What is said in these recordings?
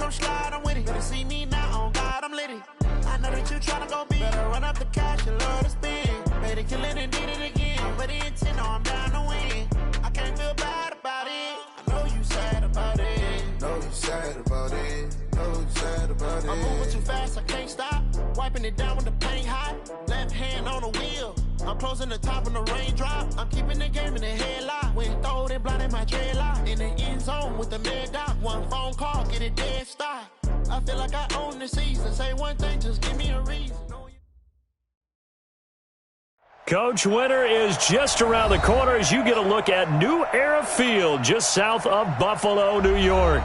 gon' slide, I'm with it. Better see me now, on God, I'm litty. I know that you tryna go big. Better run up the cash, you love to spend. Made it, kill it, and did it again. But the intent, no, I'm down to win. I can't feel bad about it. I know you sad about it. Know you sad about it. Know you sad about it. I'm moving too fast, I can't stop. Wiping it down when the paint hot. Left hand on the wheel. I'm closing the top when the raindrop. I'm keeping the game in the headlock. When throwed and blinded my dreadlock. In the end zone with the mad dot. One phone call, get it dead stop. I feel like I own the season. Say one thing, just give me a reason. Coach, winter is just around the corner as you get a look at New Era Field just south of Buffalo, New York.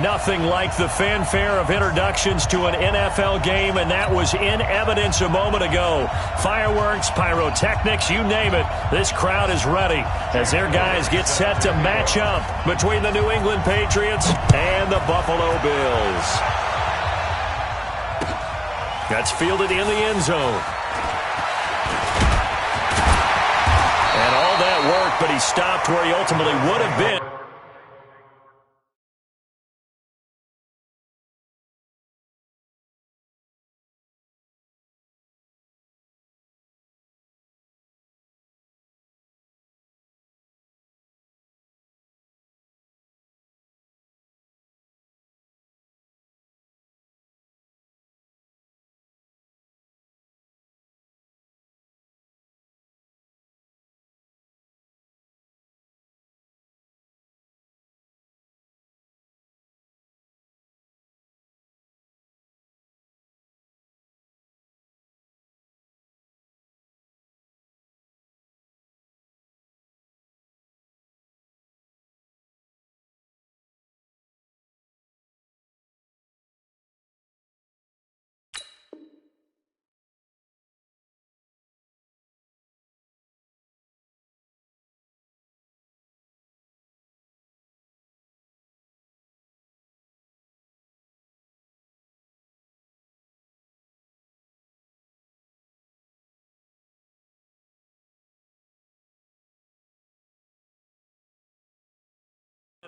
Nothing like the fanfare of introductions to an NFL game, and that was in evidence a moment ago. Fireworks, pyrotechnics, you name it. This crowd is ready as their guys get set to match up between the New England Patriots and the Buffalo Bills. That's fielded in the end zone. And all that work, but he stopped where he ultimately would have been.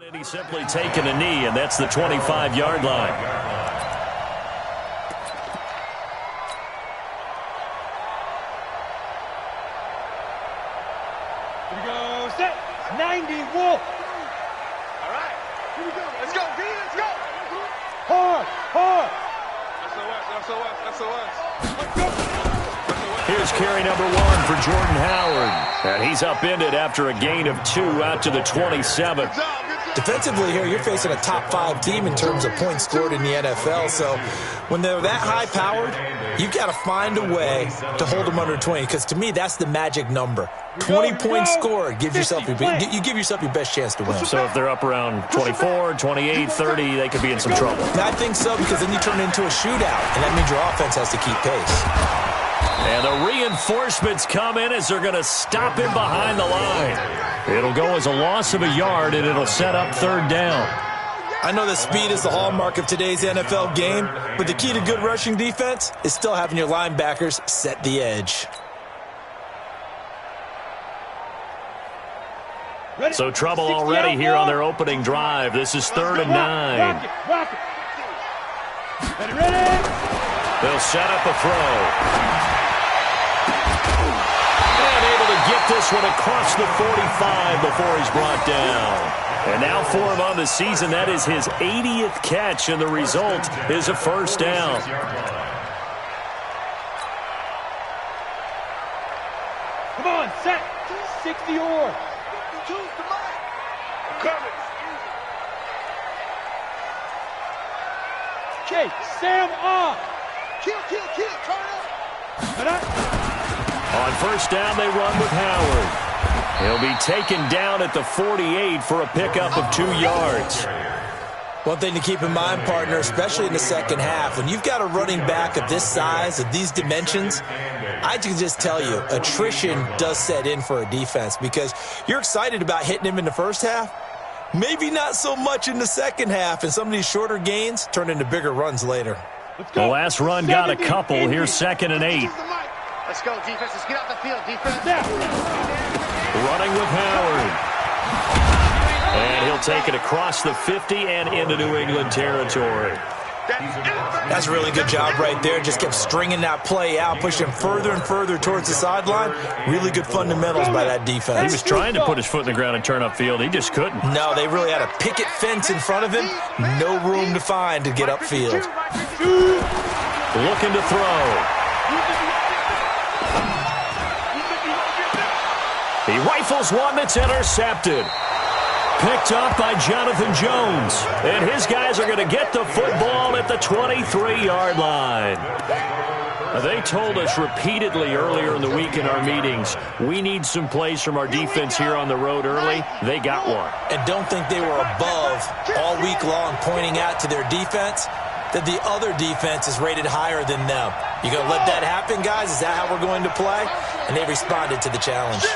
And he's simply taken a knee, and that's the 25-yard line. Here we go, set, 90, wolf. All right, here we go. Let's go, D, let's go. Hard, hard. SOS. Here's carry number 1 for Jordan Howard. And he's upended after a gain of 2 out to the 27. Defensively here, you're facing a top 5 team in terms of points scored in the NFL. So when they're that high-powered, you've got to find a way to hold them under 20. Because to me, that's the magic number. 20 points scored. You give yourself your best chance to win. So if they're up around 24, 28, 30, they could be in some trouble. I think so, because then you turn it into a shootout, and that means your offense has to keep pace. And the reinforcements come in as they're going to stop him behind the line. It'll go as a loss of a yard, and it'll set up 3rd down. I know that speed is the hallmark of today's NFL game, but the key to good rushing defense is still having your linebackers set the edge. So trouble already here on their opening drive. This is 3rd and 9. Rock it. Ready? They'll set up a throw. And able to get this one across the 45 before he's brought down. And now for him on the season, that is his 80th catch, and the result is a 1st down. Come on, set. 60 or. Coming. Jake, Sam off. Kill, turn up. On 1st down, they run with Howard. He'll be taken down at the 48 for a pickup of 2 yards. One thing to keep in mind, partner, especially in the second half, when you've got a running back of this size, of these dimensions, I can just tell you, attrition does set in for a defense because you're excited about hitting him in the first half, maybe not so much in the second half, and some of these shorter gains turn into bigger runs later. The last run got a couple. Here's 2nd and 8. Let's go, defense. Let's get off the field, defense. Running with Howard. And he'll They'll take it across the 50 and into New England territory. That's a really good job right there. Just kept stringing that play out, pushing further and further towards the sideline. Really good fundamentals by that defense. He was trying to put his foot in the ground and turn upfield. He just couldn't. No, they really had a picket fence in front of him. No room to find to get upfield. Looking to throw. He rifles one that's intercepted. Picked up by Jonathan Jones. And his guys are going to get the football at the 23-yard line. They told us repeatedly earlier in the week in our meetings, we need some plays from our defense here on the road early. They got one. And don't think they were above all week long pointing out to their defense that the other defense is rated higher than them. You going to let that happen, guys? Is that how we're going to play? And they responded to the challenge.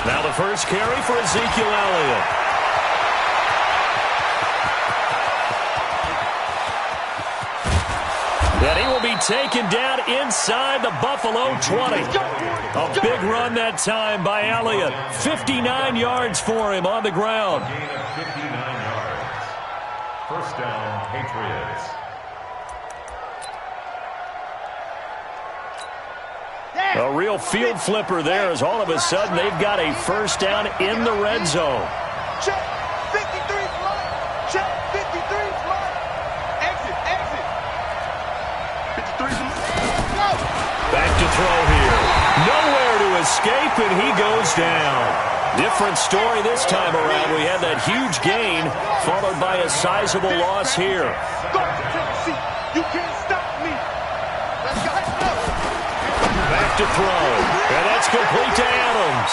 Now the first carry for Ezekiel Elliott. And he will be taken down inside the Buffalo 20. A big run that time by Elliott. 59 yards for him on the ground. Gain of 59 yards. First down, Patriots. A real field flipper there as all of a sudden they've got a first down in the red zone. Check. 53's mine. Check. 53's mine. Exit. 53's mine. Go. Back to throw here. Nowhere to escape, and he goes down. Different story this time around. We had that huge gain followed by a sizable loss here. Go, Tennessee. You can't stop me. Let's go. Back to throw. And that's complete to Adams.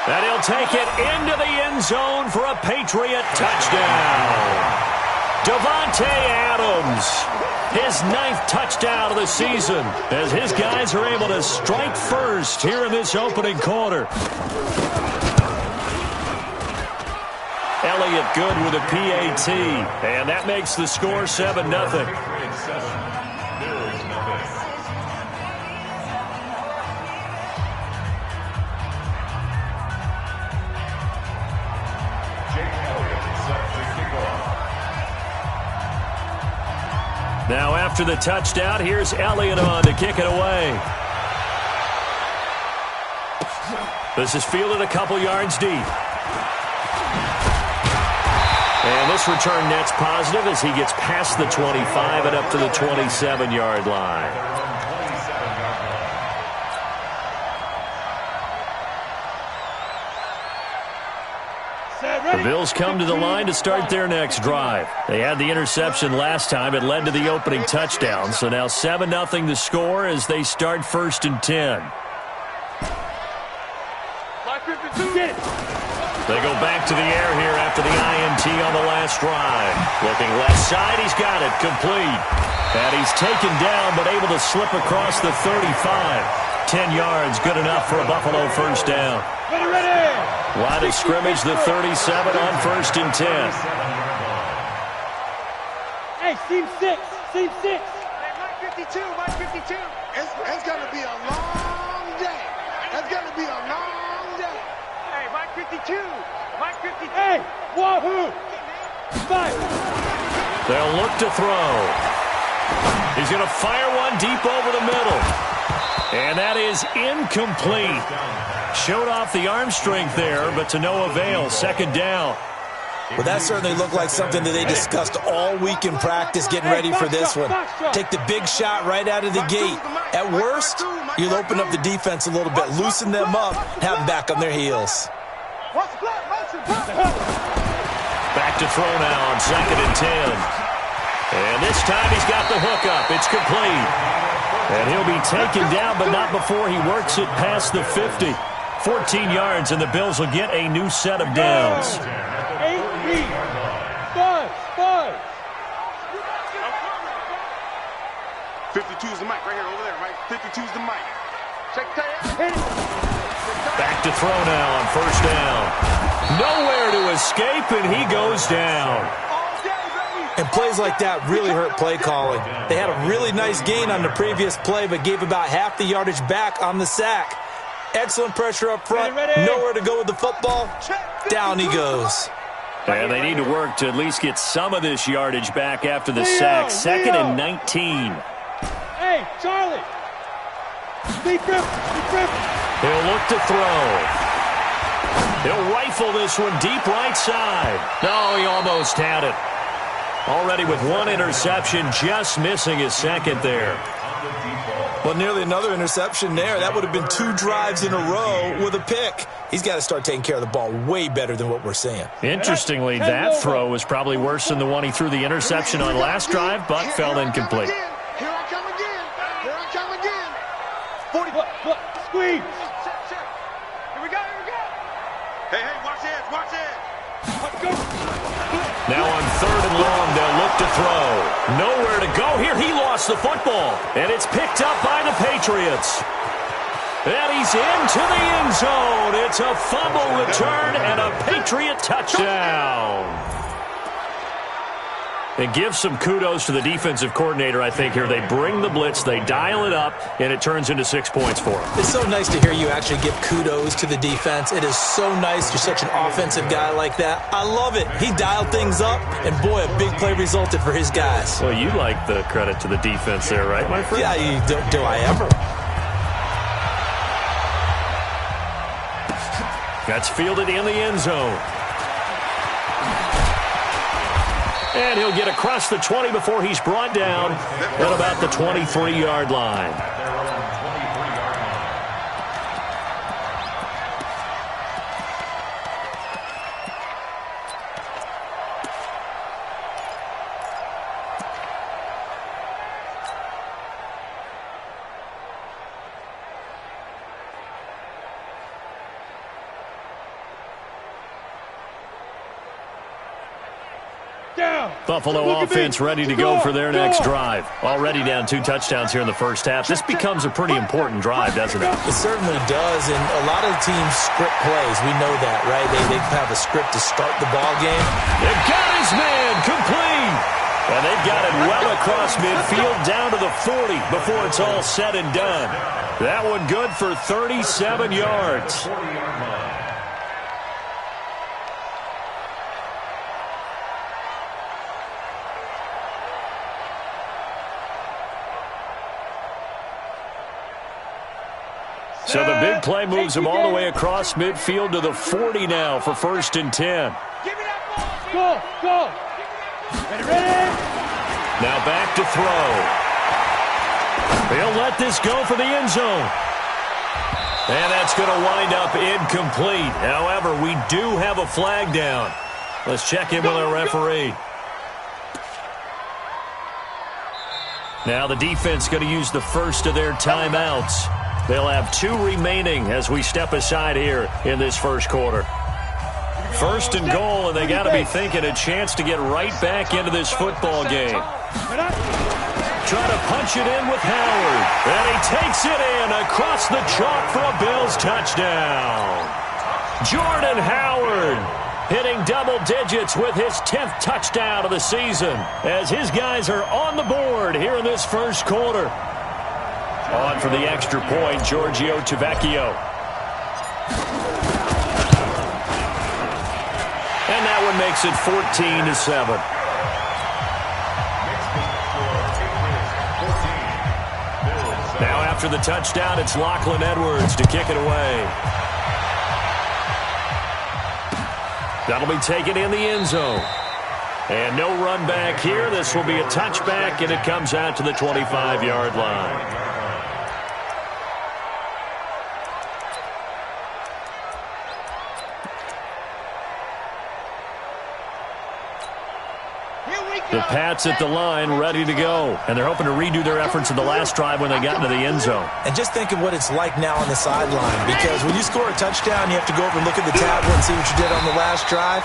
And he'll take it into the end zone for a Patriot touchdown. Davante Adams, his 9th touchdown of the season, as his guys are able to strike first here in this opening quarter. Elliott good with a PAT, and that makes the score 7-0. Now after the touchdown, here's Elliott on to kick it away. This is fielded a couple yards deep. And this return net's positive as he gets past the 25 and up to the 27-yard line. The Bills come to the line to start their next drive. They had the interception last time. It led to the opening touchdown. So now 7-0 the score as they start 1st and 10. They go back to the air here after the INT on the last drive. Looking left side, he's got it, complete. And he's taken down but able to slip across the 35. 10 yards, good enough for a Buffalo first down. Line of scrimmage, the 37 on 1st and 10. Hey, seam 6. Hey, Mike 52. It's going to be a long day. It's going to be a long day. Hey, Mike 52. Hey, wahoo. 5. They'll look to throw. He's going to fire one deep over the middle. And that is incomplete. Showed off the arm strength there, but to no avail. 2nd down. Well, that certainly looked like something that they discussed all week in practice getting ready for this one. Take the big shot right out of the gate. At worst, you'll open up the defense a little bit, loosen them up, have them back on their heels. Back to throw now on 2nd and 10. And this time he's got the hook up. It's complete. And he'll be taken down, but not before he works it past the 50. 14 yards, and the Bills will get a new set of downs. 8-3. 5. 52's the mic right here, over there, right? 52's the mic. Check that. Back to throw now on 1st down. Nowhere to escape, and he goes down. And plays like that really hurt play calling. They had a really nice gain on the previous play, but gave about half the yardage back on the sack. Excellent pressure up front. Nowhere to go with the football. Down he goes. And they need to work to at least get some of this yardage back after the sack. 2nd and 19. Hey, Charlie. Deep grip. He'll look to throw. He'll rifle this one deep right side. No, he almost had it. Already with one interception, just missing his second there. Well, nearly another interception there. That would have been 2 drives in a row with a pick. He's got to start taking care of the ball way better than what we're seeing. Interestingly, that throw was probably worse than the one he threw the interception on last drive, but fell incomplete. Here I come again. Here I come again. 40. Look. Squeeze. Here we go. Hey, watch it. Let's go. Now on 3rd and long, they'll look to throw. Nowhere to go here. He lost the football, and it's picked up by the Patriots. And he's into the end zone. It's a fumble return and a Patriot touchdown. And give some kudos to the defensive coordinator, I think, here. They bring the blitz, they dial it up, and it turns into 6 points for him. It's so nice to hear you actually give kudos to the defense. It is so nice. You're such an offensive guy like that. I love it. He dialed things up, and boy, a big play resulted for his guys. Well, you like the credit to the defense there, right, my friend? Yeah, do I ever? That's fielded in the end zone. And he'll get across the 20 before he's brought down at about the 23-yard line. Buffalo offense ready to go for their next drive. Already down 2 touchdowns here in the first half. This becomes a pretty important drive, doesn't it? It certainly does, and a lot of teams script plays. We know that, right? They have a script to start the ball game. They've got his man complete. And they've got it well across midfield down to the 40 before it's all said and done. That one good for 37 yards. So the big play moves him all the way across midfield to the 40 now for 1st and 10. Go. Ready. Now back to throw. He'll let this go for the end zone. And that's going to wind up incomplete. However, we do have a flag down. Let's check in with our referee. Now the defense going to use the first of their timeouts. They'll have 2 remaining as we step aside here in this first quarter. 1st and goal, and they got to be thinking a chance to get right back into this football game. Trying to punch it in with Howard. And he takes it in across the chalk for a Bills touchdown. Jordan Howard hitting double digits with his 10th touchdown of the season as his guys are on the board here in this first quarter. On for the extra point, Giorgio Tavecchio. And that one makes it 14-7. Now after the touchdown, it's Lachlan Edwards to kick it away. That'll be taken in the end zone. And no run back here. This will be a touchback, and it comes out to the 25-yard line. The Pats at the line, ready to go. And they're hoping to redo their efforts in the last drive when they got into the end zone. And just think of what it's like now on the sideline, because when you score a touchdown, you have to go over and look at the tablet and see what you did on the last drive.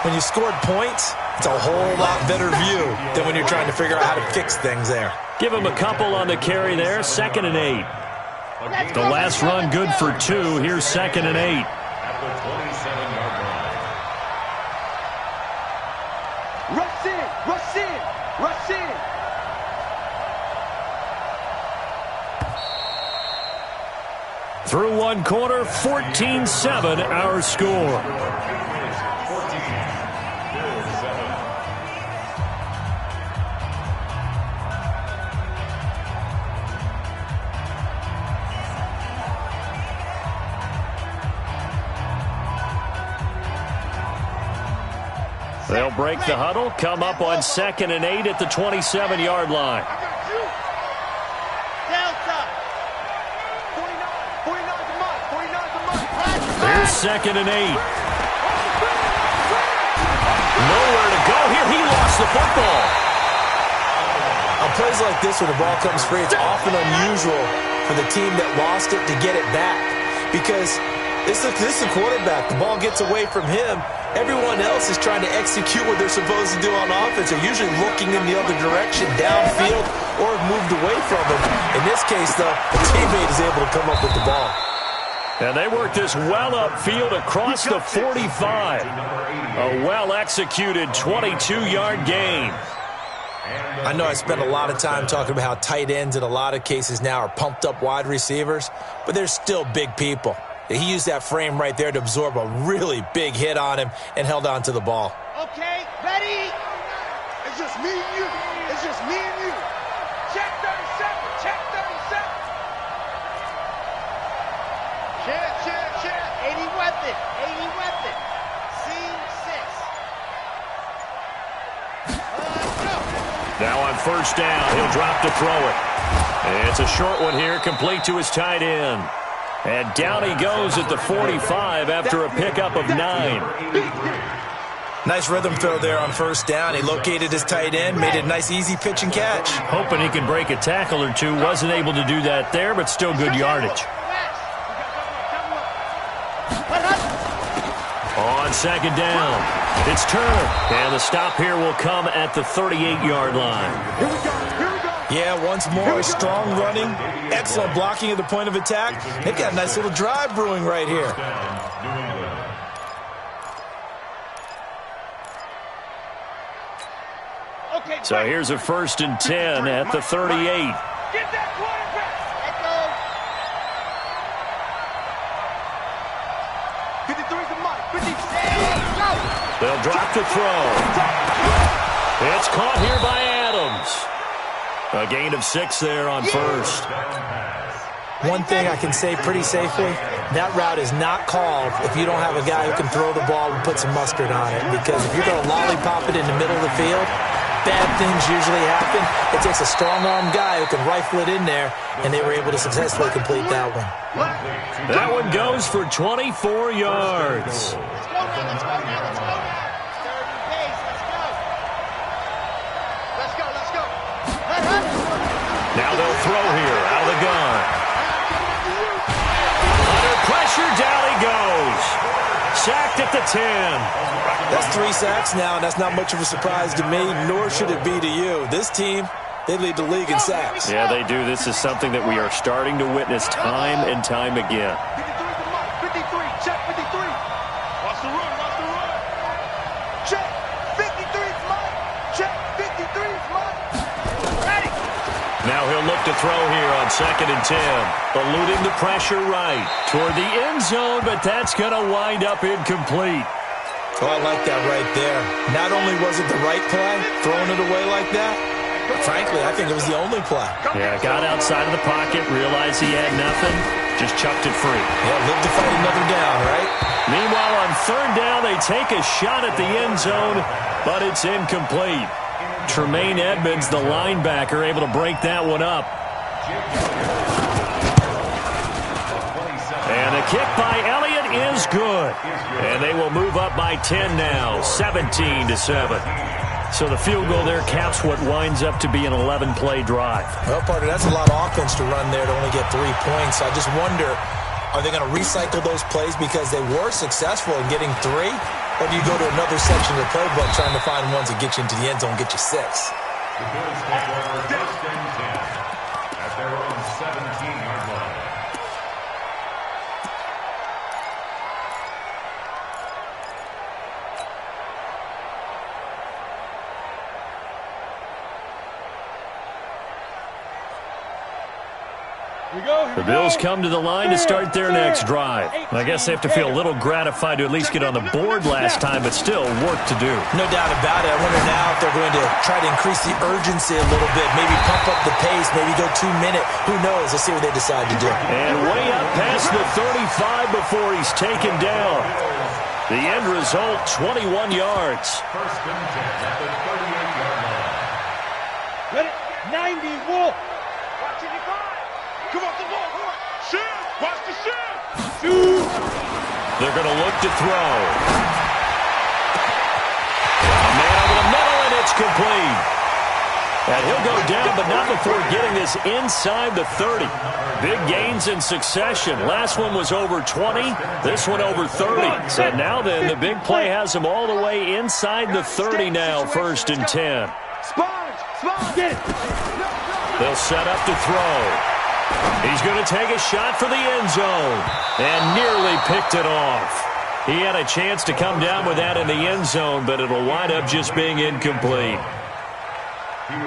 When you scored points, it's a whole lot better view than when you're trying to figure out how to fix things there. Give him a couple on the carry there, 2nd and 8. The last run good for 2. Here's 2nd and 8. Rush in. Through one quarter, 14-7 our score. They'll break the huddle, come up on 2nd and 8 at the 27-yard line. Here's 2nd and 8. Nowhere to go here. He lost the football. On plays like this, when the ball comes free, it's often unusual for the team that lost it to get it back. Because this is the quarterback. The ball gets away from him. Everyone else is trying to execute what they're supposed to do on offense. They're usually looking in the other direction, downfield, or have moved away from him. In this case, though, the teammate is able to come up with the ball. And they work this well upfield across the 45. A well-executed 22-yard gain. I know I spent a lot of time talking about how tight ends in a lot of cases now are pumped-up wide receivers, but they're still big people. He used that frame right there to absorb a really big hit on him and held on to the ball. Okay, ready? It's just me and you. It's just me and you. Check 37. Check 37. Check. 80 weapon. 80 weapon. Scene 6. Go. Now on 1st down, he'll drop to throw it. It's a short one here, complete to his tight end. And down he goes at the 45 after a pickup of 9. Nice rhythm throw there on 1st down. He located his tight end, made it a nice easy pitch and catch. Hoping he could break a tackle or two. Wasn't able to do that there, but still good yardage. On 2nd down, it's Turner. And the stop here will come at the 38-yard line. Yeah, once more, strong running, excellent blocking at the point of attack. They've got a nice little drive brewing right here. So here's a 1st and 10 at the 38. Get that quarterback. Let go. 53's the mark. 56. They'll drop to throw. It's caught here by Adams. A gain of 6 there on 1st. One thing I can say pretty safely, that route is not called if you don't have a guy who can throw the ball and put some mustard on it. Because if you're going to lollipop it in the middle of the field, bad things usually happen. It takes a strong-arm guy who can rifle it in there, and they were able to successfully complete that one. That one goes for 24 yards. Let's go. Now they'll throw here out of the gun. Under pressure, down he goes. Sacked at the 10. That's 3 sacks now, and that's not much of a surprise to me, nor should it be to you. This team, they lead the league in sacks. Yeah, they do. This is something that we are starting to witness time and time again. 53, check 53. Watch the run. Check 53's mine. Check 53's mine. Ready. Now he'll look to throw here on 2nd and 10. Eluding the pressure right toward the end zone, but that's going to wind up incomplete. Oh, I like that right there. Not only was it the right play, throwing it away like that, but frankly, I think it was the only play. Yeah, got outside of the pocket, realized he had nothing, just chucked it free. Yeah, live to fight another down, right? Meanwhile, on 3rd down, they take a shot at the end zone, but it's incomplete. Tremaine Edmonds, the linebacker, able to break that one up. And a kick by Elliott is good. And they will move up by 10 now, 17-7. So the field goal there caps what winds up to be an 11-play drive. Well, partner, that's a lot of offense to run there to only get 3 points. I just wonder, are they going to recycle those plays because they were successful in getting 3? Or do you go to another section of the playbook trying to find ones that get you into the end zone and get you 6? The Bills take over 1st and 10 at their own 17-yard line. The Bills come to the line to start their next drive. I guess they have to feel a little gratified to at least get on the board last time, but still work to do. No doubt about it. I wonder now if they're going to try to increase the urgency a little bit, maybe pump up the pace, maybe go 2-minute. Who knows? Let's see what they decide to do. And way up past the 35 before he's taken down. The end result, 21 yards. First and 10 at the 38-yard line. Ready? 90, Wolf. Watch it, come on, the ball, come on. Shoot, watch the shoot. Shoot. They're going to look to throw. A man over the middle, and it's complete. And he'll go down, but not before getting this inside the 30. Big gains in succession. Last one was over 20. This one over 30. So now then, the big play has him all the way inside the 30 now, 1st and 10. Get it. They'll set up to throw. He's going to take a shot for the end zone. And nearly picked it off. He had a chance to come down with that in the end zone, but it'll wind up just being incomplete.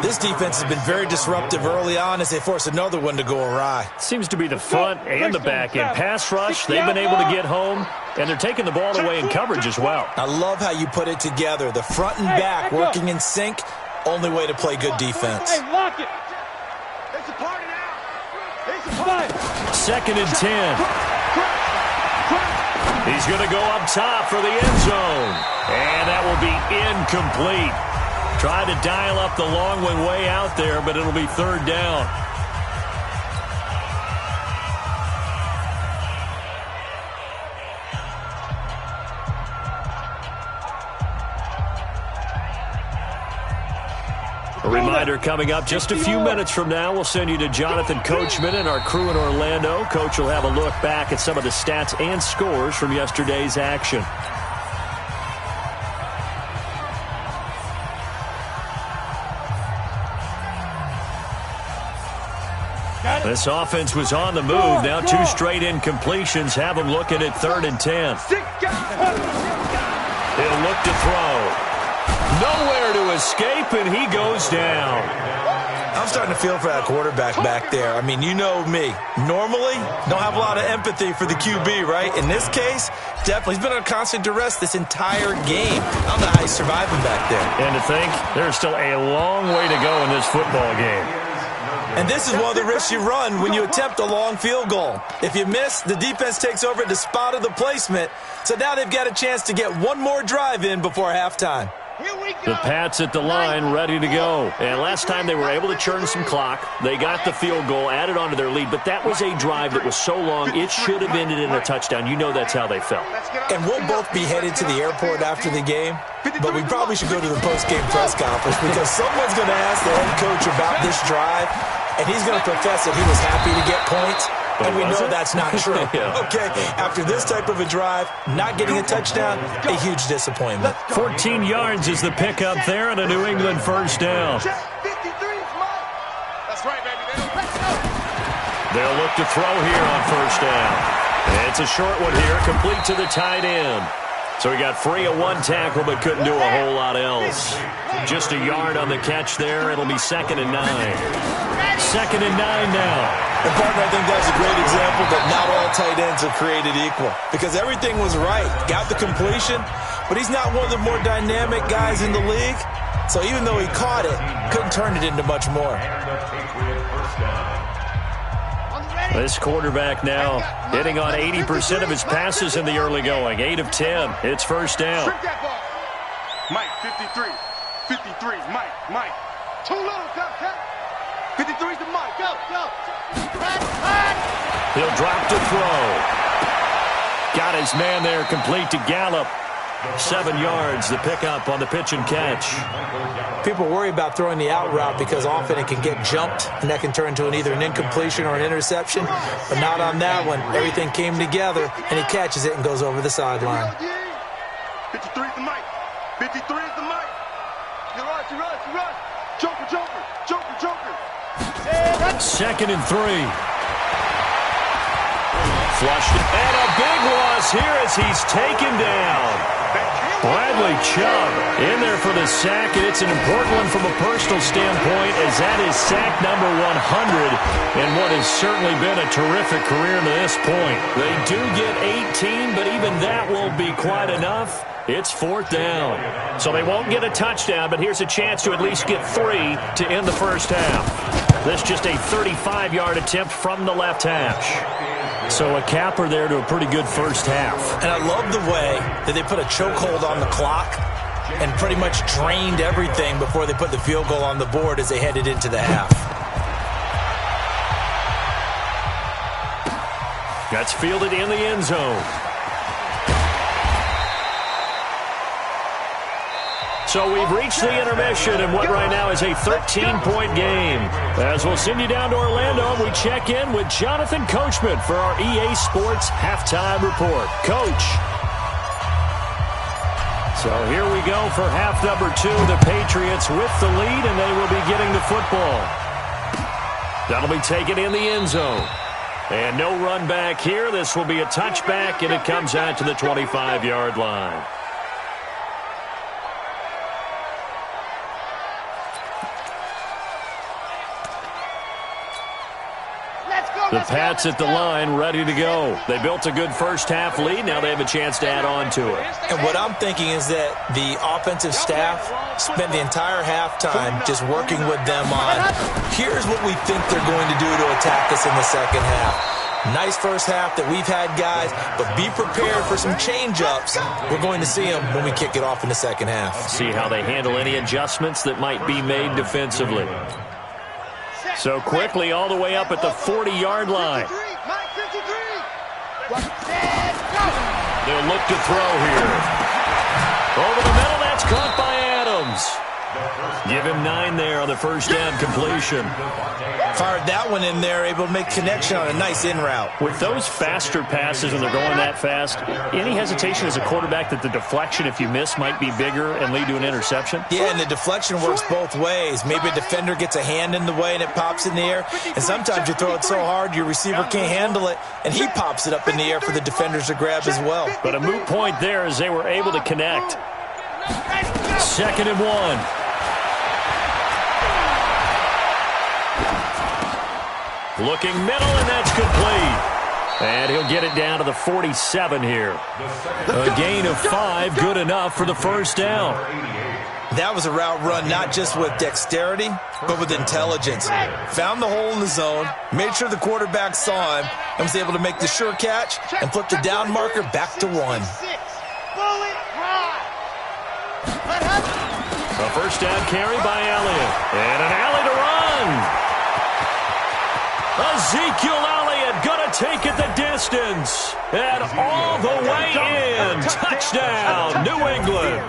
This defense has been very disruptive early on as they force another one to go awry. Seems to be the front and the back end. Pass rush, they've been able to get home, and they're taking the ball away in coverage as well. I love how you put it together. The front and back working in sync, only way to play good defense. Hey, lock it. It's a party now. It's a party. 2nd and 10. He's going to go up top for the end zone. And that will be incomplete. Tried to dial up the long one way out there, but it'll be 3rd down. A reminder coming up just a few minutes from now. We'll send you to Jonathan Coachman and our crew in Orlando. Coach will have a look back at some of the stats and scores from yesterday's action. This offense was on the move. Now 2 straight incompletions have them looking at 3rd and 10. He'll look to throw. Nowhere to escape, and he goes down. I'm starting to feel for that quarterback back there. I mean, you know me. Normally, don't have a lot of empathy for the QB, right? In this case, definitely. He's been on constant duress this entire game. I don't know how he's surviving back there. And to think, there's still a long way to go in this football game. And this is one of the risks you run when you attempt a long field goal. If you miss, the defense takes over at the spot of the placement. So now they've got a chance to get one more drive in before halftime. The Pats at the line ready to go. And last time they were able to churn some clock. They got the field goal, added on to their lead. But that was a drive that was so long, it should have ended in a touchdown. You know that's how they felt. And we'll both be headed to the airport after the game. But we probably should go to the post-game press conference because someone's going to ask the head coach about this drive. And he's going to profess that he was happy to get points. And we know that's not true. Yeah. Okay, after this type of a drive, not getting a touchdown, a huge disappointment. 14 yards is the pickup there and a New England 1st down. That's right, baby. They'll look to throw here on 1st down. And it's a short one here, complete to the tight end. So he got free of 1 tackle but couldn't do a whole lot else. Just a yard on the catch there. It'll be 2nd and 9. 2nd and 9 now. And partner, I think that's a great example that not all tight ends are created equal. Because everything was right. Got the completion, but he's not one of the more dynamic guys in the league. So even though he caught it, couldn't turn it into much more. This quarterback now hitting on 80% of his passes in the early going. 8 of 10. It's 1st down. Mike, 53. 53. Mike. Too little, cut. 53's the Mike. Go. He'll drop to throw. Got his man there, complete to Gallup. 7 yards, the pickup on the pitch and catch. People worry about throwing the out route because often it can get jumped, and that can turn into either an incompletion or an interception. But not on that one. Everything came together, and he catches it and goes over the sideline. 53 is the Mike. 53 is the Mike. You rush. Joker. 2nd and 3. Flushed. And a big loss here as he's taken down. Bradley Bradley Chubb in there for the sack, and it's an important one from a personal standpoint, as that is sack number 100 in what has certainly been a terrific career to this point. They do get 18, but even that won't be quite enough. It's 4th down. So they won't get a touchdown, but here's a chance to at least get 3 to end the first half. This just a 35-yard attempt from the left hash. So a capper there to a pretty good first half. And I love the way that they put a chokehold on the clock and pretty much drained everything before they put the field goal on the board as they headed into the half. That's fielded in the end zone. So we've reached the intermission in what right now is a 13-point game. As we'll send you down to Orlando, we check in with Jonathan Coachman for our EA Sports Halftime Report. Coach. So here we go for half number 2. The Patriots with the lead, and they will be getting the football. That'll be taken in the end zone. And no run back here. This will be a touchback, and it comes out to the 25-yard line. The Pats at the line, ready to go. They built a good first-half lead. Now they have a chance to add on to it. And what I'm thinking is that the offensive staff spent the entire halftime just working with them on, here's what we think they're going to do to attack us in the second half. Nice first half that we've had, guys, but be prepared for some change-ups. We're going to see them when we kick it off in the second half. See how they handle any adjustments that might be made defensively. So quickly all the way up at the 40-yard line. They'll look to throw here. Over the middle, that's caught by Adams. Give him 9 there on the first down completion. Fired that one in there, able to make connection on a nice in route. With those faster passes when they're going that fast, any hesitation as a quarterback that the deflection, if you miss, might be bigger and lead to an interception? Yeah, and the deflection works both ways. Maybe a defender gets a hand in the way and it pops in the air, and sometimes you throw it so hard your receiver can't handle it, and he pops it up in the air for the defenders to grab as well. But a moot point there as they were able to connect. 2nd and 1. Looking middle, and that's complete. And he'll get it down to the 47 here. A gain of 5, good enough for the first down. That was a route run not just with dexterity, but with intelligence. Found the hole in the zone, made sure the quarterback saw him, and was able to make the sure catch and flip the down marker back to 1. A first down carry by Elliott. And an alley to run. Ezekiel Elliott going to take it the distance. And all the way in. Touchdown, New England.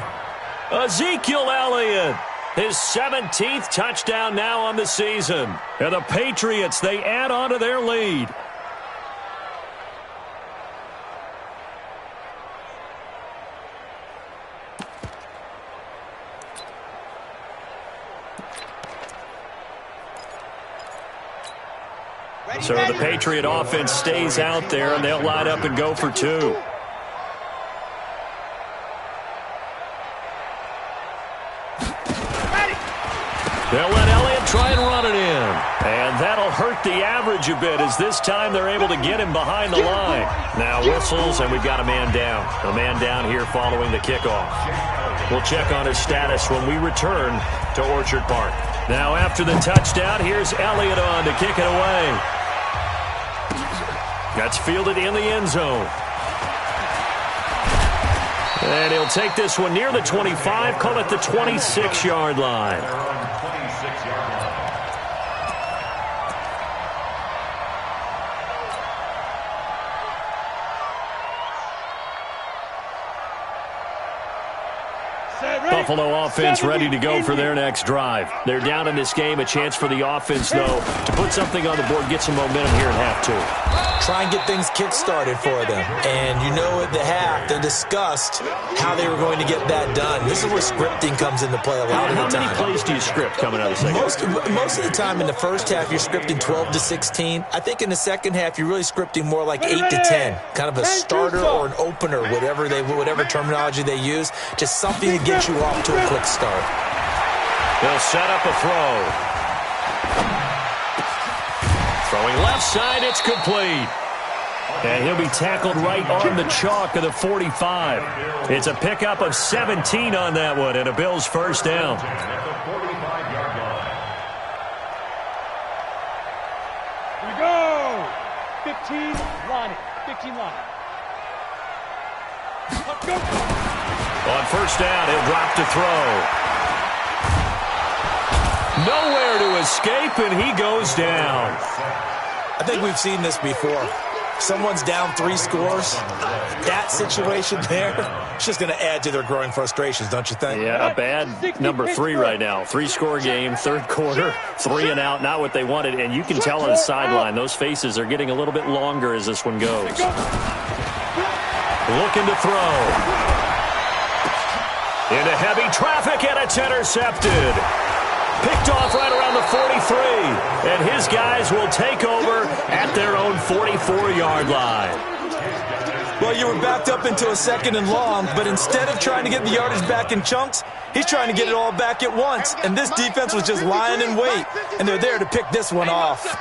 Ezekiel Elliott, his 17th touchdown now on the season. And the Patriots, they add on to their lead. So the Patriot offense stays out there, and they'll line up and go for 2. They'll let Elliott try and run it in. And that'll hurt the average a bit, as this time they're able to get him behind the line. Now whistles, and we've got a man down. A man down here following the kickoff. We'll check on his status when we return to Orchard Park. Now after the touchdown, here's Elliott on to kick it away. That's fielded in the end zone. And he'll take this one near the 25, call it the 26-yard line. Set. Buffalo offense ready to go for their next drive. They're down in this game. A chance for the offense, though, to put something on the board, get some momentum here in half two. Try and get things kick-started for them. And you know at the half, they discussed how they were going to get that done. This is where scripting comes into play a lot of the time. How many plays do you script coming out of the second half? Most of the time in the first half, you're scripting 12 to 16. I think in the second half, you're really scripting more like 8 to 10. Kind of a starter or an opener, whatever terminology they use. Just something to get you off to a quick start. They'll set up a throw. Throwing left side, it's complete. And he'll be tackled right on the chalk of the 45. It's a pickup of 17 on that one, and a Bills first down. Here we go. 15 line. 15 line. Let's go. On first down, he'll drop to throw. Nowhere to escape, and he goes down. I think we've seen this before. Someone's down 3 scores. That situation there, it's just going to add to their growing frustrations, don't you think? Yeah, a bad number 3 right now. 3-score game, third quarter, 3 and out, not what they wanted. And you can tell on the sideline, those faces are getting a little bit longer as this one goes. Looking to throw. Into heavy traffic, and it's intercepted. Picked off right around the 43, and his guys will take over at their own 44-yard line. Well, you were backed up into a second and long, but instead of trying to get the yardage back in chunks, he's trying to get it all back at once, and this defense was just lying in wait, and they're there to pick this one off. Yes!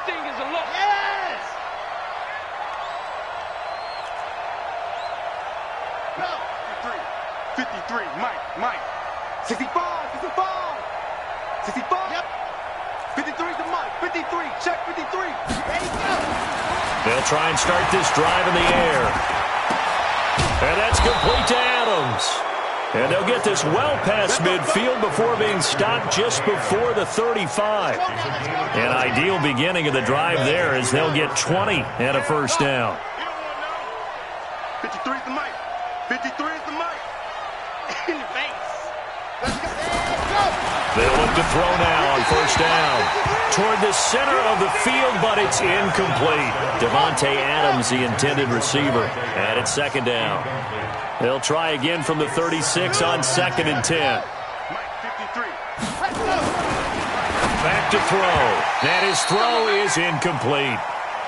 Go! 53, Mike. 65, 65. Yep. 53 to Mike. 53. Check 53. There you go. They'll try and start this drive in the air. And that's complete to Adams. And they'll get this well past midfield before being stopped just before the 35. An ideal beginning of the drive there as they'll get 20 and a first down. 53 is the Mike. 53 is the Mike. In the face. Let's go. They'll look to throw now on first down. Toward the center of the field, but it's incomplete. Devontae Adams, the intended receiver, and it's second down. They'll try again from the 36 on 2nd and 10. Back to throw. And his throw is incomplete.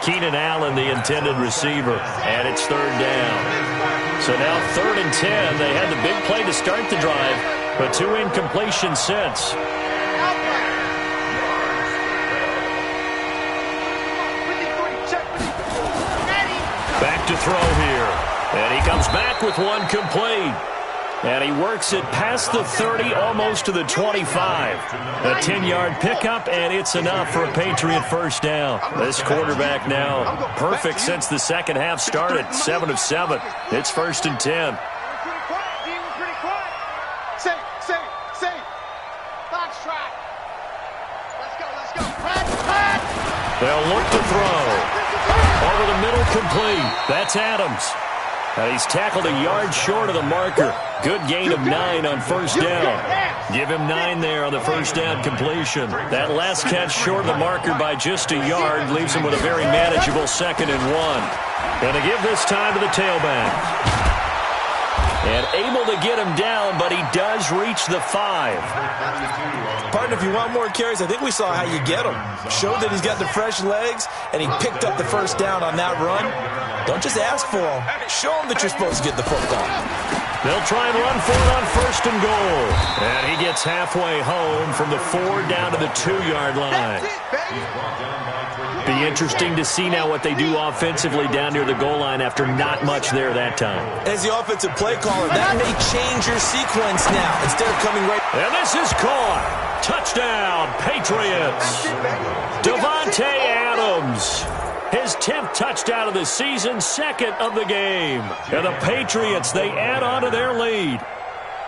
Keenan Allen, the intended receiver, and it's third down. So now 3rd and 10. They had the big play to start the drive, but 2 incompletions since. Back to throw here. And he comes back with one complete. And he works it past the 30, almost to the 25. A 10-yard pickup, and it's enough for a Patriot first down. This quarterback now perfect since the second half started, 7 of 7. It's 1st and 10. They'll look to throw. Over the middle, complete. That's Adams. And he's tackled a yard short of the marker. Good gain of 9 on first down. Give him 9 there on the first down completion. That last catch short of the marker by just a yard leaves him with a very manageable 2nd and 1. And to give this time to the tailback. And able to get him down, but he does reach the 5. Partner, if you want more carries, I think we saw how you get him. Showed that he's got the fresh legs, and he picked up the first down on that run. Don't just ask for him. Show him that you're supposed to get the football. They'll try and run for it on 1st and goal. And he gets halfway home from the 4 down to the 2-yard line. Be interesting to see now what they do offensively down near the goal line after not much there that time. As the offensive play caller, that may change your sequence now. Instead of coming right... And this is caught. Touchdown, Patriots. Devontae Adams. His 10th touchdown of the season, 2nd of the game. And the Patriots, they add on to their lead.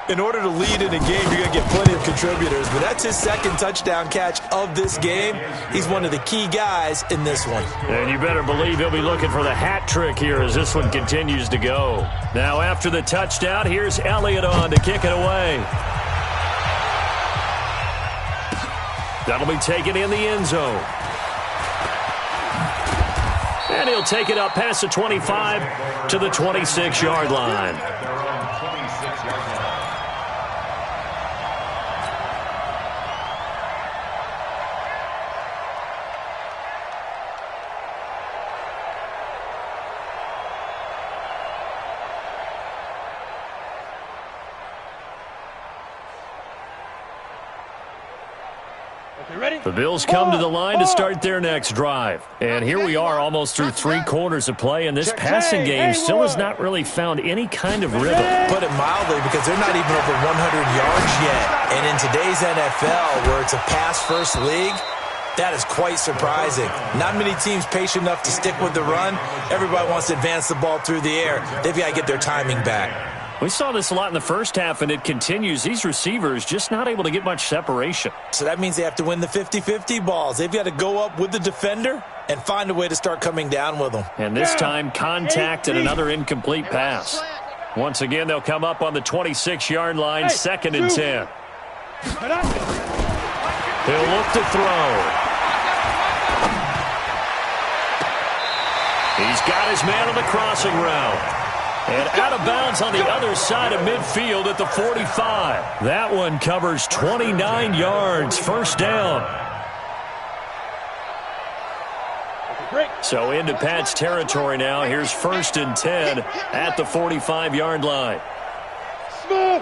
In order to lead in a game, you're going to get plenty of contributors, but that's his 2nd touchdown catch of this game. He's one of the key guys in this one. And you better believe he'll be looking for the hat trick here as this one continues to go. Now after the touchdown, here's Elliott on to kick it away. That'll be taken in the end zone. And he'll take it up past the 25 to the 26-yard line. The Bills come to the line to start their next drive. And here we are almost through 3 quarters of play, and this passing game still has not really found any kind of rhythm. Put it mildly, because they're not even over 100 yards yet. And in today's NFL, where it's a pass-first league, that is quite surprising. Not many teams patient enough to stick with the run. Everybody wants to advance the ball through the air. They've got to get their timing back. We saw this a lot in the first half, and it continues. These receivers just not able to get much separation. So that means they have to win the 50-50 balls. They've got to go up with the defender and find a way to start coming down with them. And this time, contact and another incomplete pass. Once again, they'll come up on the 26-yard line, 2nd and 10. He'll look to throw. He's got his man on the crossing route. And out of bounds on the other side of midfield at the 45. That one covers 29 yards, first down. So into Pat's territory now. Here's 1st and 10 at the 45-yard line. Smooth.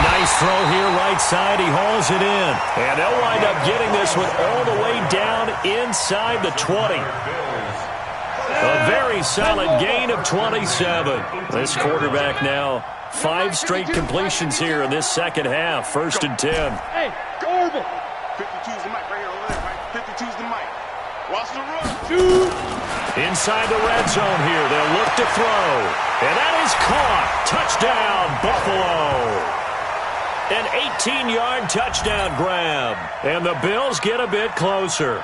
Nice throw here, right side. He hauls it in. And they'll wind up getting this one all the way down inside the 20. A very solid gain of 27. This quarterback now, 5 straight completions here in this second half. 1st and 10. Hey, Corbin. 52's the mic right here over there, right? 52's the mic. Watch the run. Inside the red zone here. They'll look to throw. And that is caught. Touchdown, Buffalo. An 18-yard touchdown grab. And the Bills get a bit closer.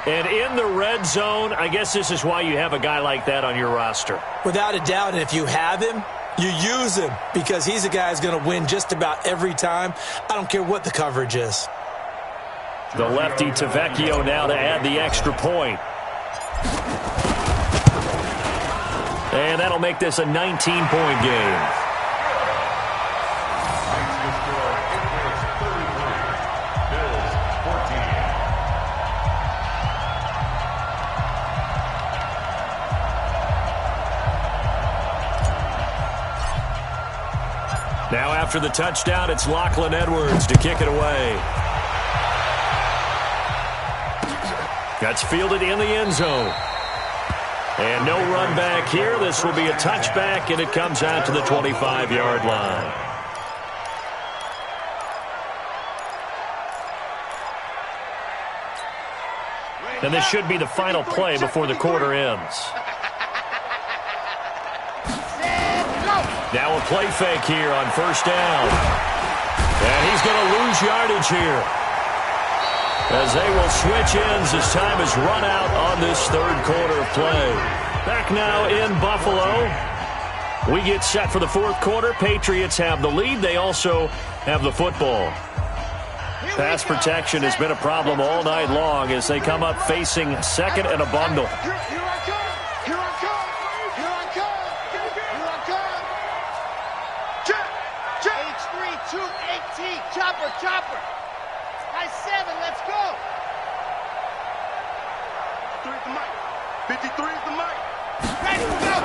And in the red zone, I guess this is why you have a guy like that on your roster. Without a doubt, and if you have him, you use him, because he's a guy who's going to win just about every time. I don't care what the coverage is. The lefty Tavecchio now to add the extra point. And that'll make this a 19-point game. Now after the touchdown, it's Lachlan Edwards to kick it away. That's fielded in the end zone. And no run back here. This will be a touchback, and it comes out to the 25-yard line. And this should be the final play before the quarter ends. Now a play fake here on 1st down. And he's going to lose yardage here, as they will switch ends as time has run out on this 3rd quarter of play. Back now in Buffalo. We get set for the 4th quarter. Patriots have the lead. They also have the football. Pass protection has been a problem all night long as they come up facing 2nd and a bundle. Chopper. High 7, let's go. 53's the mic. 53's the mic. Ready to go.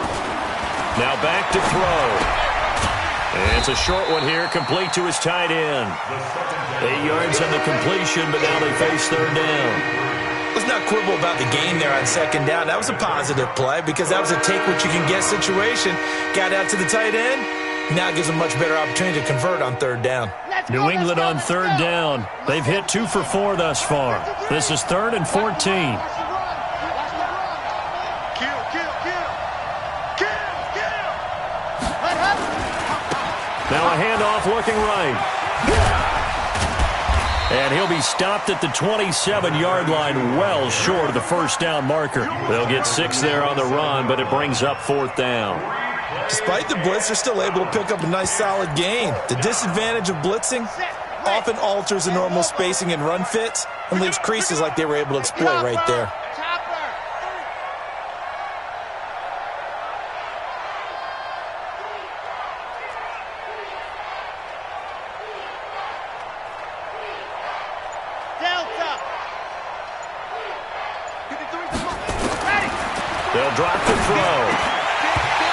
Now back to throw. And it's a short one here, complete to his tight end. 8 yards on the completion, but now they face 3rd down. Let's not quibble about the game there on 2nd down. That was a positive play, because that was a take-what-you-can-get situation. Got out to the tight end. Now gives them a much better opportunity to convert on 3rd down. New England on 3rd down. They've hit 2 for 4 thus far. This is 3rd and 14. Now a handoff looking right. And he'll be stopped at the 27-yard line, well short of the 1st down marker. They'll get 6 there on the run, but it brings up 4th down. Despite the blitz, they're still able to pick up a nice solid gain. The disadvantage of blitzing often alters the normal spacing and run fits and leaves creases like they were able to exploit right there. They'll drop the throw.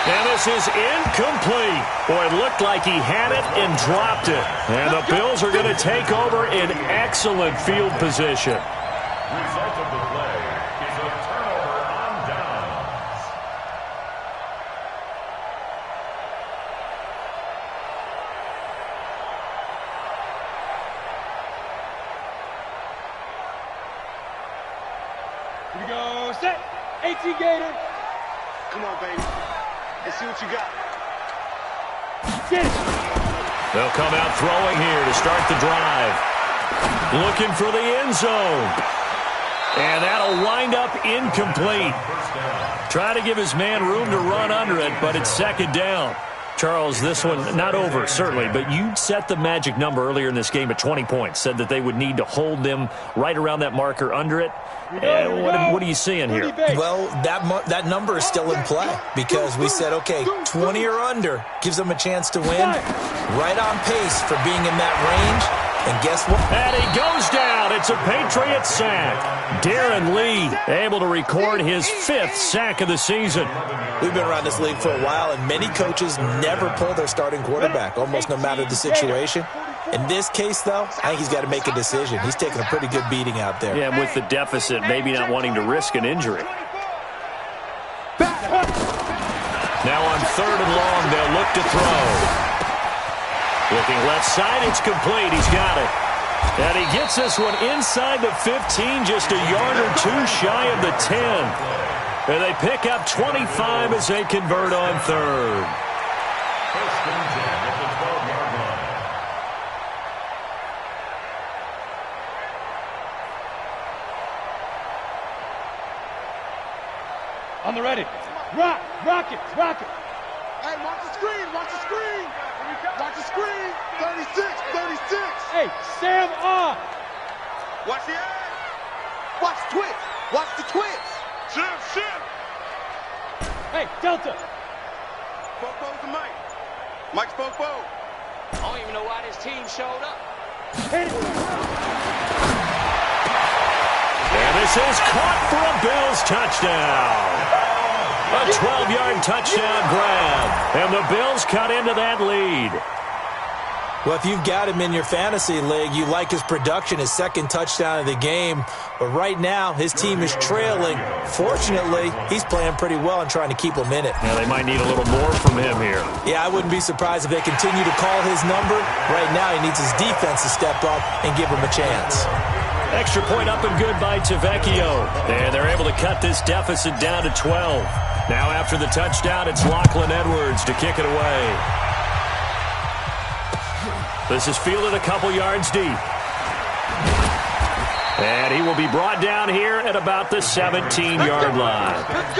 And this is incomplete. Boy, it looked like he had it and dropped it. And the Bills are going to take over in excellent field position. Result of the play is a turnover on downs. Here we go. Set. 18 Gator. Come on, baby. Let's see what you got. Get it. They'll come out throwing here to start the drive. Looking for the end zone. And that'll wind up incomplete. Try to give his man room to run under it, but it's second down. Charles, this one not over, certainly, but you set the magic number earlier in this game at 20 points, said that they would need to hold them right around that marker under it. What are you seeing here? Well, that number is still in play because we said, okay, 20 or under gives them a chance to win. Right on pace for being in that range. And guess what? And he goes down. It's a Patriot sack. Darren Lee able to record his 5th sack of the season. We've been around this league for a while, and many coaches never pull their starting quarterback, almost no matter the situation. In this case, though, I think he's got to make a decision. He's taking a pretty good beating out there. Yeah, with the deficit, maybe not wanting to risk an injury. Now on 3rd and long, they'll look to throw. Looking left side, it's complete. He's got it. And he gets this one inside the 15, just a yard or two shy of the 10. And they pick up 25 as they convert on 3rd. First and 10 at the 12-yard line. On the ready. Rock it. Hey, watch the screen. Watch the screen. 36. Hey, Sam off. Watch the eye. Watch the twitch. Watch the twitch. Shift. Hey, Delta. Fofo's the mic. Mike's Fofo. I don't even know why this team showed up. Hit it. And this is caught for a Bills touchdown. A 12-yard touchdown grab. And the Bills cut into that lead. Well, if you've got him in your fantasy league, you like his production, his 2nd touchdown of the game. But right now, his team is trailing. Fortunately, he's playing pretty well and trying to keep him in it. Yeah, they might need a little more from him here. Yeah, I wouldn't be surprised if they continue to call his number. Right now, he needs his defense to step up and give him a chance. Extra point up and good by Tavecchio. And they're able to cut this deficit down to 12. Now after the touchdown, it's Lachlan Edwards to kick it away. This is fielded a couple yards deep. And he will be brought down here at about the 17-yard line. At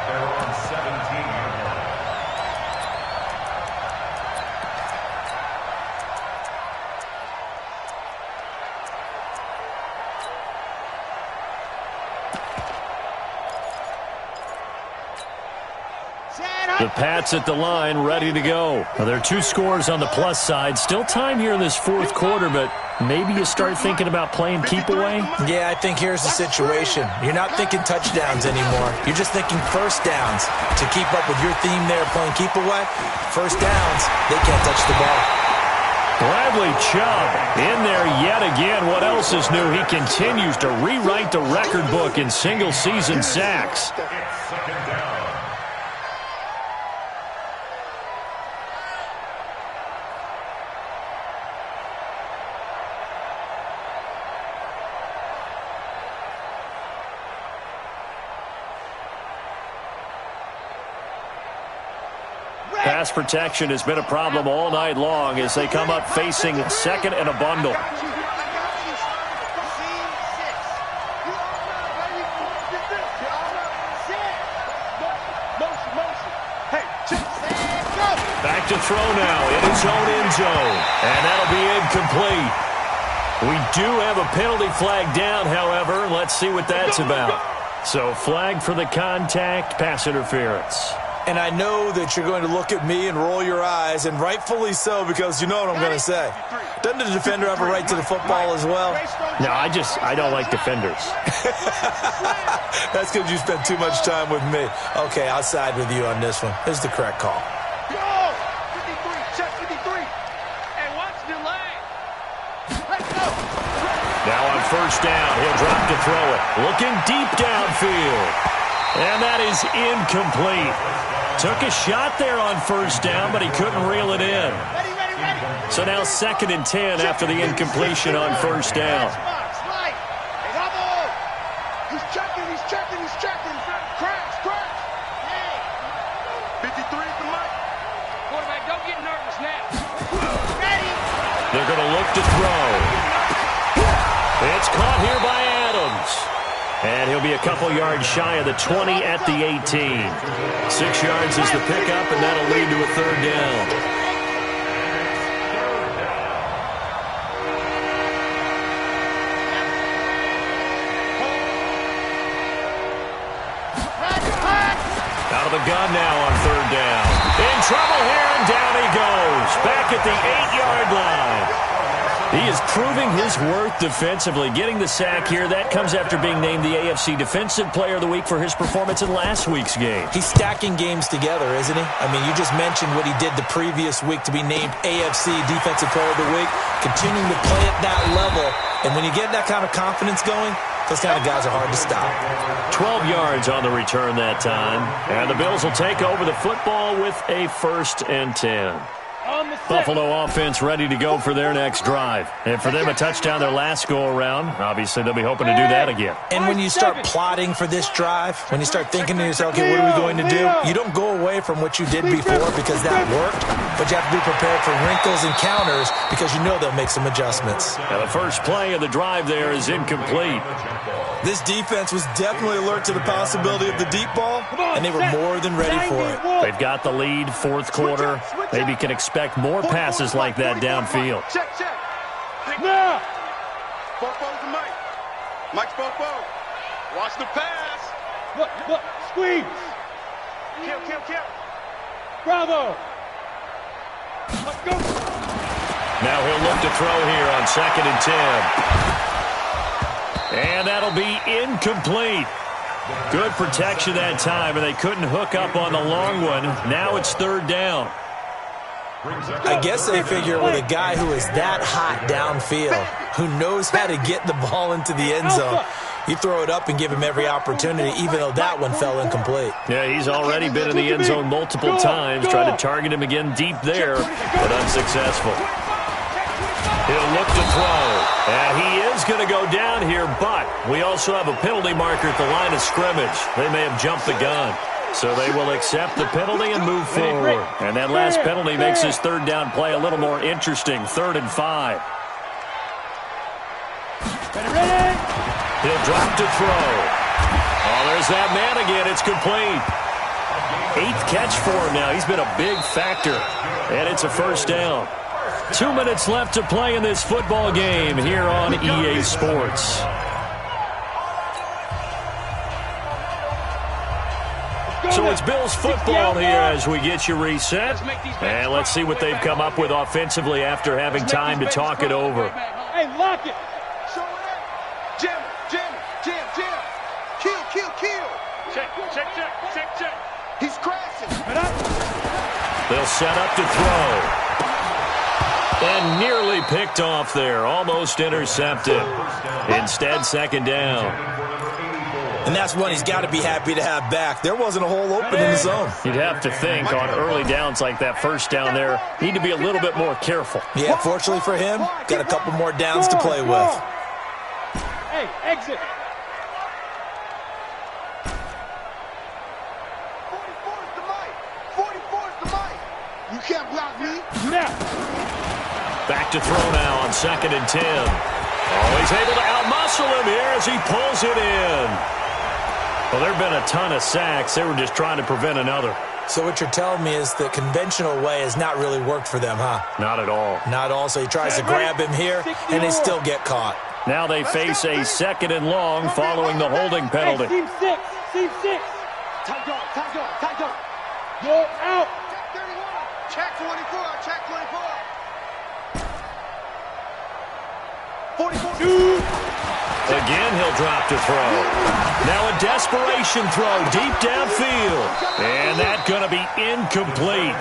their own 17-yard line. The Pats at the line, ready to go. Well, there are 2 scores on the plus side. Still time here in this 4th quarter, but maybe you start thinking about playing keep away? Yeah, I think here's the situation. You're not thinking touchdowns anymore. You're just thinking first downs. To keep up with your theme there, playing keep away, first downs, they can't touch the ball. Bradley Chubb in there yet again. What else is new? He continues to rewrite the record book in single-season sacks. It's second down. Pass protection has been a problem all night long as they come up facing 2nd and a bundle. Hey, check. Back to throw now in his own end zone. And that'll be incomplete. We do have a penalty flag down, however. Let's see what that's about. So flag for the contact, pass interference. And I know that you're going to look at me and roll your eyes, and rightfully so, because you know what I'm going to say. Doesn't the defender have a right to the football as well? No, I don't like defenders. That's because you spent too much time with me. Okay, I'll side with you on this one. Here's the correct call. Go! 53, check 53. Hey, watch the leg. Let's go. Now on first down, he'll drop to throw it. Looking deep downfield. And that is incomplete. Took a shot there on first down, but he couldn't reel it in. Ready. So now 2nd and 10 after the incompletion on first down. Slide. Double. He's checking. Crash. 53 is the mic. Quarterback, don't get nervous now. Ready. They're going to look to throw. It's caught here by Adams. And he'll be a couple yards shy of the 20 at the 18. 6 yards is the pickup, and that'll lead to a 3rd down. Out of the gun now on 3rd down. In trouble here, and down he goes. Back at the 8-yard line. He is proving his worth defensively, getting the sack here. That comes after being named the AFC Defensive Player of the Week for his performance in last week's game. He's stacking games together, isn't he? I mean, you just mentioned what he did the previous week to be named AFC Defensive Player of the Week, continuing to play at that level. And when you get that kind of confidence going, those kind of guys are hard to stop. 12 yards on the return that time. And the Bills will take over the football with a 1st and 10. Buffalo offense ready to go for their next drive. And for them, a touchdown their last go-around. Obviously, they'll be hoping to do that again. And when you start plotting for this drive, when you start thinking to yourself, okay, what are we going to do? You don't go away from what you did before because that worked, but you have to be prepared for wrinkles and counters because you know they'll make some adjustments. Now, the first play of the drive there is incomplete. This defense was definitely alert to the possibility of the deep ball, and they were more than ready for it. They've got the lead, 4th quarter. Maybe can expect more passes like that downfield. Check. Now. Fofo's the mic. Mike's Fofo. Watch the pass. Look. Squeeze. Kill. Bravo. Let's go. Now he'll look to throw here on 2nd and 10. And that'll be incomplete. Good protection that time, and they couldn't hook up on the long one. Now it's 3rd down. I guess they figure with a guy who is that hot downfield, who knows how to get the ball into the end zone, you throw it up and give him every opportunity, even though that one fell incomplete. Yeah, he's already been in the end zone multiple times, tried to target him again deep there, but unsuccessful. He'll look to throw, and he is going to go down here, but we also have a penalty marker at the line of scrimmage. They may have jumped the gun, so they will accept the penalty and move forward. And that last penalty makes his 3rd down play a little more interesting, 3rd and 5. He'll drop to throw. Oh, there's that man again. It's complete. 8th catch for him now. He's been a big factor, and it's a 1st down. 2 minutes left to play in this football game here on EA Sports. So it's Bills football here as we get you reset. And let's see what they've come up with offensively after having time to talk it over. Hey, lock it. Jam. Kill. Check. He's crashing. They'll set up to throw. And nearly picked off there. Almost intercepted. Instead, 2nd down. And that's one he's got to be happy to have back. There wasn't a hole open in the zone. You'd have to think on early downs like that 1st down there, need to be a little bit more careful. Yeah, fortunately for him, got a couple more downs to play with. Hey, exit. 44's the mic. You can't block me. Now. Back to throw now on 2nd and 10. Oh, he's able to outmuscle him here as he pulls it in. Well, there have been a ton of sacks. They were just trying to prevent another. So what you're telling me is the conventional way has not really worked for them, huh? Not at all. Not all. So he tries to grab him here, and they still get caught. Now they face a 2nd and long following the holding penalty. Hey, team 6. Tight dog. You're out. Check 24. 44. Again, he'll drop to throw. Now a desperation throw deep downfield. And that's going to be incomplete.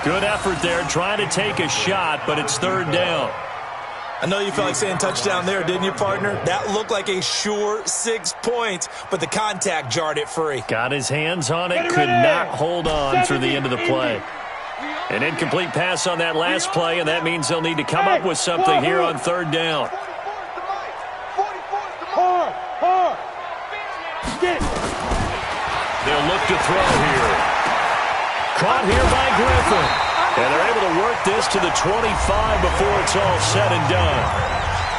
Good effort there trying to take a shot, but it's 3rd down. I know you felt like saying touchdown there, didn't you, partner? That looked like a sure 6 points, but the contact jarred it free. Got his hands on it, could not hold on through the end of the play. An incomplete pass on that last play, and that means they'll need to come up with something here on 3rd down. Hard. Get it. They'll look to throw here. Caught here by Griffin. And they're able to work this to the 25 before it's all said and done.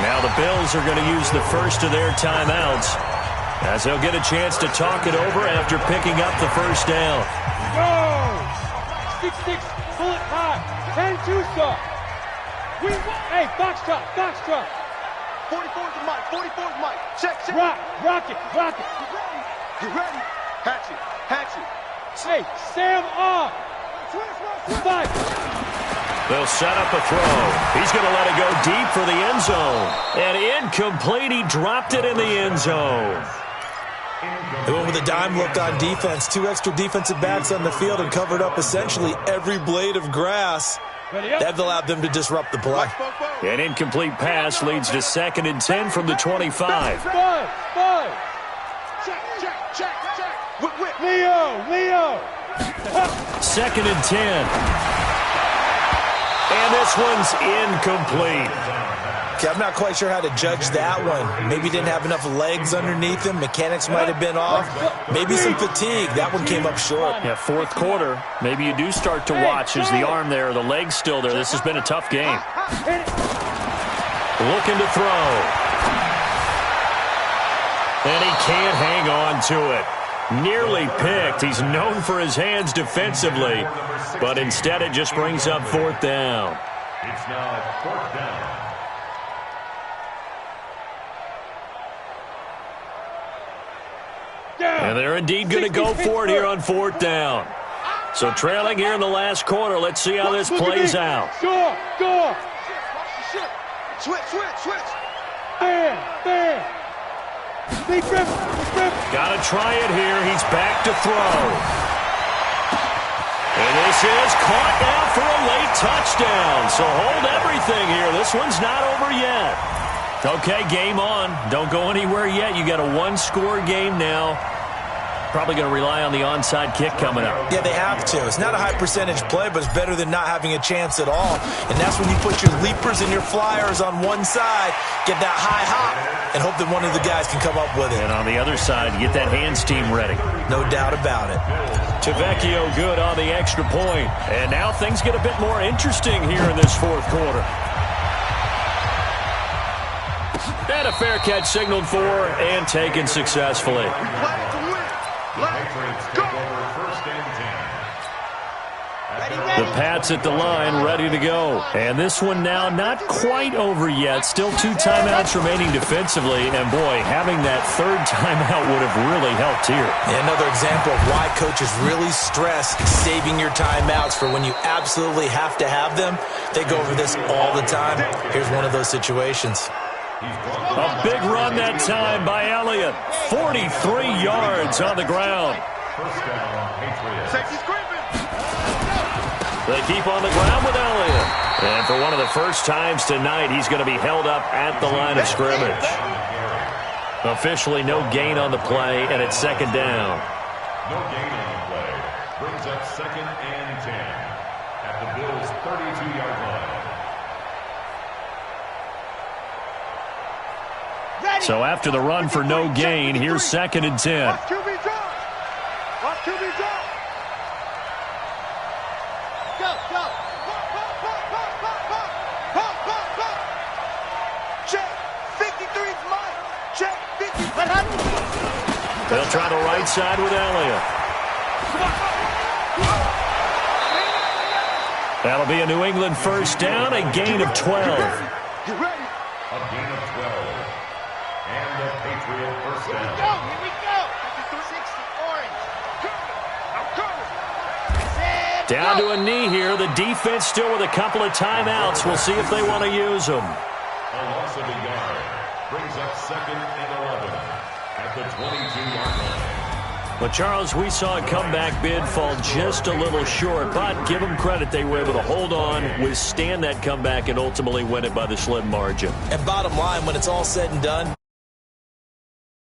Now the Bills are going to use the first of their timeouts as they'll get a chance to talk it over after picking up the 1st down. Go! 6-6, pull it high. 10-2 stop. Hey, box truck. 44's Mike. Check. Rock it. You ready? Hatch it. Hey, Sam off. 5. They'll set up a throw. He's going to let it go deep for the end zone. And incomplete. He dropped it in the end zone. They went with a dime look on defense. 2 extra defensive backs on the field and covered up essentially every blade of grass. That allowed them to disrupt the play. An incomplete pass leads to 2nd and 10 from the 25. 5. Check. Leo. 2nd and 10. And this one's incomplete. Okay, I'm not quite sure how to judge that one. Maybe didn't have enough legs underneath him. Mechanics might have been off. Maybe some fatigue. That one came up short. Yeah, 4th quarter. Maybe you do start to watch as the arm there, the leg's still there. This has been a tough game. Looking to throw. And he can't hang on to it. Nearly picked. He's known for his hands defensively, but instead it just brings up 4th down. It's now 4th down. And they're indeed going to go for it here on 4th down. So trailing here in the last quarter. Let's see how this plays out. Go. Switch. Bam. Big grip. Got to try it here. He's back to throw. And this is caught now for a late touchdown. So hold everything here. This one's not over yet. Okay, game on. Don't go anywhere yet. You got a 1-score game now. Probably going to rely on the onside kick coming up. Yeah, they have to. It's not a high percentage play, but it's better than not having a chance at all. And that's when you put your leapers and your flyers on one side, get that high hop, and hope that one of the guys can come up with it. And on the other side, get that hands team ready. No doubt about it. Tavecchio good on the extra point. And now things get a bit more interesting here in this 4th quarter. And a fair catch signaled for and taken successfully. The Pats at the line, ready to go. And this one now not quite over yet. Still 2 timeouts remaining defensively. And, boy, having that 3rd timeout would have really helped here. Yeah, another example of why coaches really stress saving your timeouts for when you absolutely have to have them. They go over this all the time. Here's one of those situations. A big run that time by Elliott. 43 yards on the ground. Safety's creeping. They keep on the ground with Elliott. And for one of the first times tonight, he's going to be held up at the line of scrimmage. Officially no gain on the play, and it's 2nd down. No gain on the play. Brings up 2nd and 10 at the Bills' 32-yard line. So after the run for no gain, here's 2nd and 10. Watch QB drop. Go. Check. 53's Mike. Check. 53. They'll try the right side with Elliott. That'll be a New England first down, a gain of 12. Get ready. A gain of 12. And the Patriot first down. Here we go. 60 orange. I'm coming. Down to a knee here. The defense still with a couple of timeouts. We'll see if they want to use them. A loss of a yard brings up 2nd and 11 at the 22-yard line. Well, Charles, we saw a comeback bid fall just a little short, but give them credit. They were able to hold on, withstand that comeback, and ultimately win it by the slim margin. And bottom line, when it's all said and done,